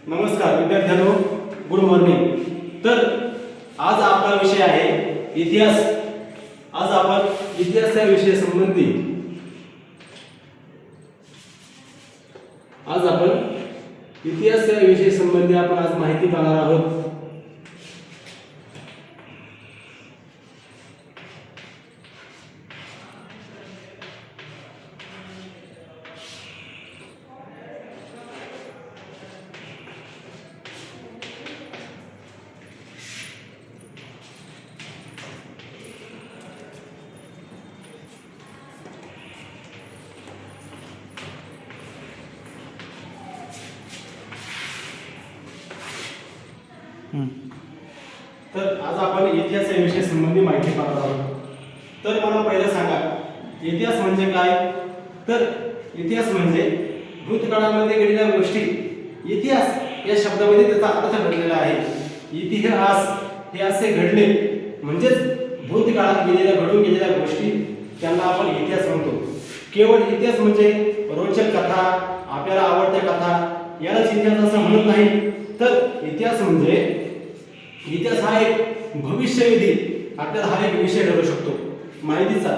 नमस्कार विद्यार्थ्यांनो, good morning. तर आज आपला विषय आहे इतिहास। आज आपण इतिहास या विषया संबंधी आपण आज माहिती पाहणार आहोत। तर आज आपण इतिहास या विषया संबंधी माहिती पाहणार आहोत। तर मला पहिलं सांगा, इतिहास म्हणजे काय? तर इतिहास म्हणजे भूतकाळामध्ये घडलेल्या गोष्टी। इतिहास या शब्दामध्ये त्याचा अर्थ घडलेला आहे। इतिहास हे असे घडले म्हणजेच भूतकाळात घडून गेलेल्या गोष्टी, त्यांना आपण इतिहास म्हणतो। केवळ इतिहास म्हणजे रोचक कथा, आपल्याला आवडत्या कथा यालाच इतिहास असं म्हणत नाही। तर इतिहास म्हणजे इतिहास हा एक भविष्यवेधी, आपल्याला हा एक विषय ठरू शकतो, माहितीचा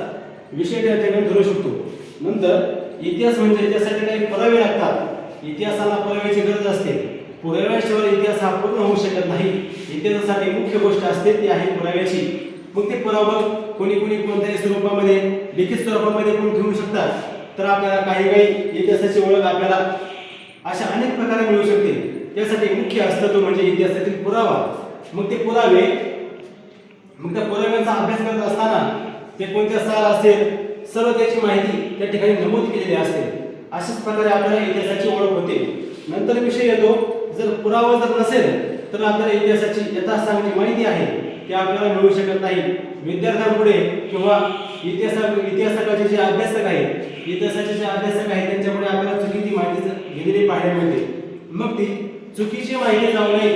विषय त्या ठिकाणी ठरू शकतो। नंतर इतिहास म्हणजे त्यासाठी काही पुरावे लागतात। इतिहासाला पुराव्याची गरज असते। पुराव्याशिवाय इतिहास हा पूर्ण होऊ शकत नाही। इतिहासासाठी मुख्य गोष्ट असते ती आहे पुराव्याची। मग ते पुरावा कोणी कोणत्याही स्वरूपामध्ये, लिखित स्वरूपामध्ये पण ठेवू शकतात। तर आपल्याला काही इतिहासाची ओळख आपल्याला अशा अनेक प्रकारे मिळू शकते। त्यासाठी मुख्य असतं तो म्हणजे इतिहासातील पुरावा। मग त्या पुराव्यांचा अभ्यास करत असताना ते कोणत्या साल असेल, सर्व त्याची माहिती त्या ठिकाणी नमूद केलेली असते। अशाच प्रकारे आपल्याला इतिहासाची ओळख होते। नंतर विषय येतो, जर पुरावा जर नसेल तर आपल्याला इतिहासाची यथासांग माहिती आहे ती आपल्याला मिळू शकत नाही। विद्यार्थ्यांपुढे किंवा इतिहासाचे जे अभ्यासक आहेत, त्यांच्यापुढे आपल्याला चुकीची माहिती दिलेली पाहायला मिळते। मग ती चुकीची माहिती जाऊ नये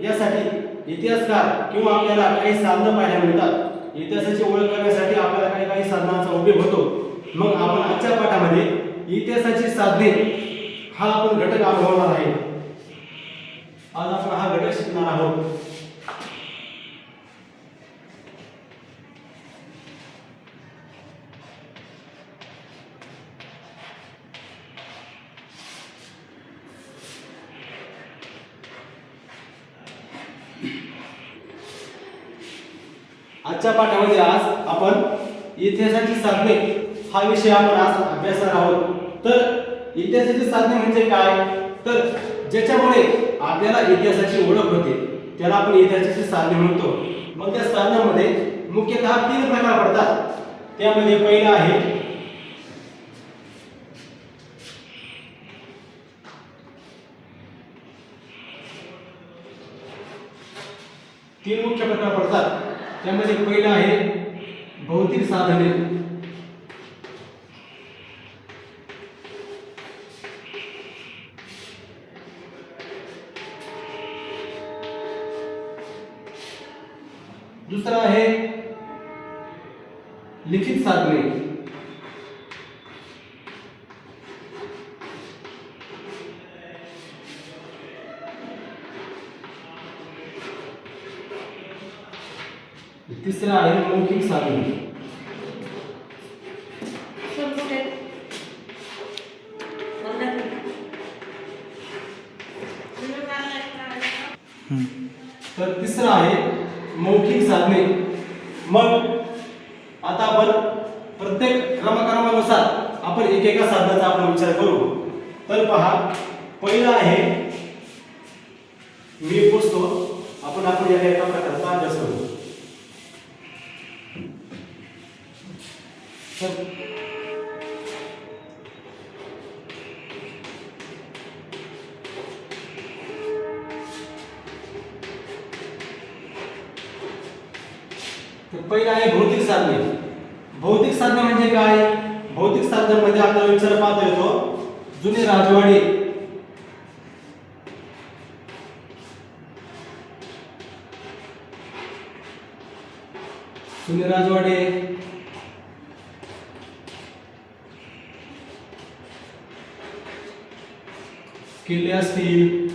यासाठी इतिहासकार किंवा आपल्याला काही साधनं पाहायला मिळतात। इतिहासाची ओळख करण्यासाठी आपल्याला काही साधनांचा उपयोग होतो। मग आपण आजच्या पाठामध्ये इतिहासाची साधने हा आपण घटक अनुभवणार आहे। आज आपण हा घटक शिकणार आहोत। आजच्या पाठामध्ये आज आपण इतिहासाची साधने हा विषय आपण आज अभ्यासणार आहोत। तर इतिहासाची साधने म्हणजे काय? तर ज्याच्यामुळे आपल्याला इतिहासाची ओळख होते त्याला आपण इतिहासाची साधने म्हणतो। मग त्या साधनांमध्ये मुख्यतः 3 प्रकार पडतात। त्यामध्ये पहिला आहे मुख्य प्रकार पडतात। त्यामध्ये पहिला आहे भौतिक साधने। दुसरा आहे लिखित साधने। तिसरा आहे मौखिक साधने। तर तिसरा आहे मौखिक साधने। मग आता आपण प्रत्येक क्रमानुसार आपण एकेका साधनाचा आपण विचार करू। तर पहा, पहिला आहे मी पुसतो। आपण एका प्रकारचा अभ्यास करू। पहिला आहे भौतिक साधने। भौतिक साधने म्हणजे काय? भौतिक साधनांमध्ये आपल्याला विचार पाहता येतो जुने राजवाडे, किल्ले असतील,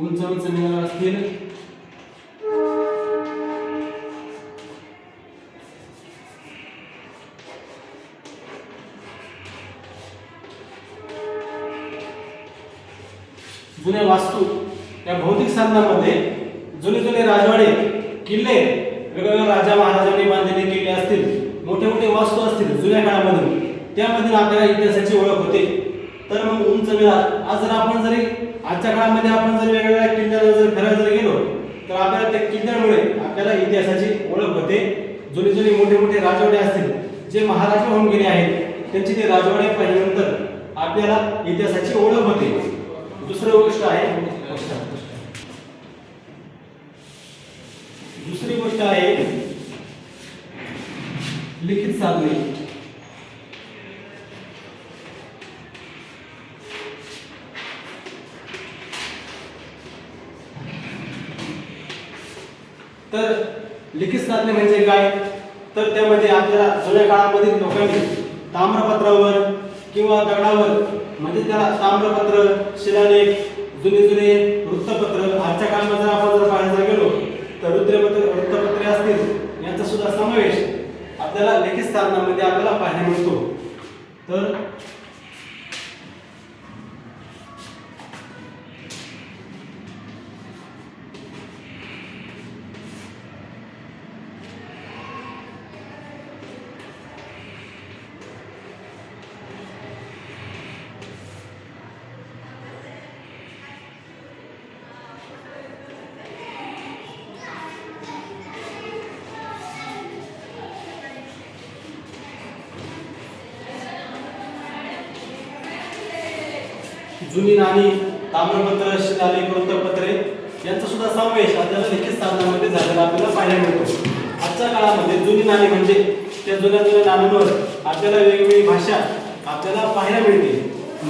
उंच उंच मिनार असतील, जुन्या वास्तू या भौतिक साधनामध्ये जुने जुने राजवाडे, किल्ले, वेगवेगळ्या राजा महाराजांनी बांधलेले किल्ले असतील, मोठे मोठे वास्तू असतील जुन्या काळामधून, त्यामधून आपल्याला इतिहासाची ओळख होते. तर मग उंच मिनार, आज जर आपण जरी आजच्या काळामध्ये आपण जर वेगवेगळ्या किल्ल्यावर जर फिरायला जर गेलो तर आपल्याला त्या किल्ल्यामुळे आपल्याला इतिहासाची ओळख होते. जुने जुने मोठे मोठे राजवाडे असतील, जे महाराजा होऊन गेले आहेत, त्यांची ते राजवाडे पाहिल्यानंतर आपल्याला इतिहासाची ओळख होते. दुसरी गोष्ट आहे लिखित साधने. तर लिखित साधने म्हणजे काय, तर त्यामध्ये आपल्याला जुन्या काळामध्ये लोकांनी ताम्रपत्रावर किंवा दगडावर, म्हणजे त्याला ताम्रपत्र, शिलालेख, जुने जुने वृत्तपत्र, आजच्या काळामध्ये जर आपण जर पाहायला गेलो तर वृत्तपत्रे असतील, यांचा सुद्धा समावेश आपल्याला लिखित साधनामध्ये आपल्याला पाहायला मिळतो. तर जुनी नाणी, ताम्रपत्र, शिलालेख, वृत्तपत्रे यांचा सुद्धा समावेश आपल्याला लिखित साधनामध्ये झालेला आपल्याला पाहायला मिळतो. आजच्या काळामध्ये जुनी नाणी म्हणजे त्या जुन्या जुन्या नाण्यांवर आपल्याला वेगवेगळी भाषा आपल्याला पाहायला मिळते,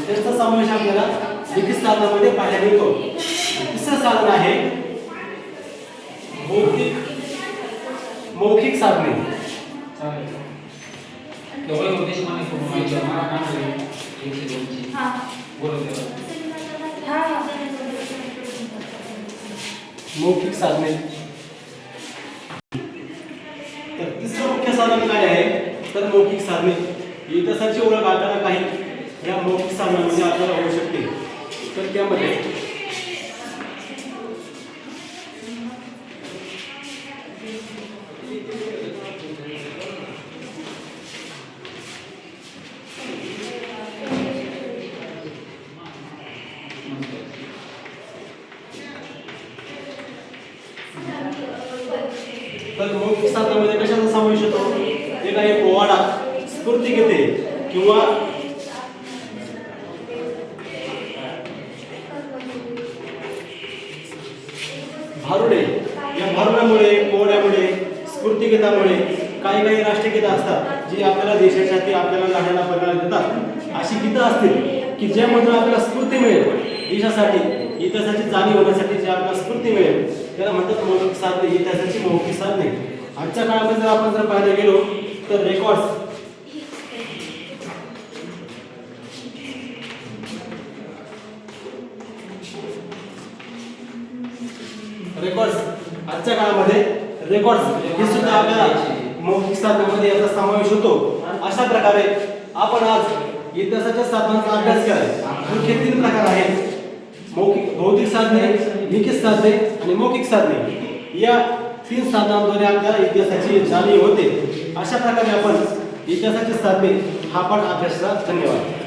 त्यांचा समावेश आपल्याला लिखित साधनामध्ये पाहायला मिळतो. तिसरं साधन आहे मौखिक साधने. मौखिक साधने. तर तिसरं मुख्य साधन काय आहे, तर मौखिक साधने. इतिहासाची ओळख आपल्याला काही या मौखिक साधनांमध्ये आपल्याला होऊ शकते. तर त्यामध्ये तर मौखिक साधनामध्ये कशाचा समावेश होतो, एक आहे पोवाडा, स्फूर्तिगीते किंवा भारुडे. या भारुडामुळे, पोवाड्यामुळे, स्फूर्तिगीतामुळे काही काही राष्ट्रगीतं असतात जी आपल्याला देशाच्या ती आपल्याला लढायला प्रेरणा देतात. अशी गीतं असतील की ज्यामधून आपल्याला स्फूर्ती मिळेल, देशासाठी इतिहासाची जाणीव होण्यासाठी जी आपल्याला स्फूर्ती मिळेल, त्याला म्हणतात मौखिक साधने, इतिहासाची मौखिक साधने. आजच्या काळामध्ये जर आपण जर पाहायला गेलो तर रेकॉर्ड्स आजच्या काळामध्ये रेकॉर्ड्स हे सुद्धा आपल्याला मौखिक साधनामध्ये याचा समावेश होतो. अशा प्रकारे आपण आज इतिहासाच्या साधनांचा अभ्यास केला. मुख्य 3 प्रकार आहेत: भौतिक साधने, लिखित साधने आणि मौखिक साधने. या 3 साधनांद्वारे आपल्याला इतिहासाची जाणीव होते. अशा प्रकारे आपण इतिहासाची साधने हा पाठ अभ्यासला. धन्यवाद.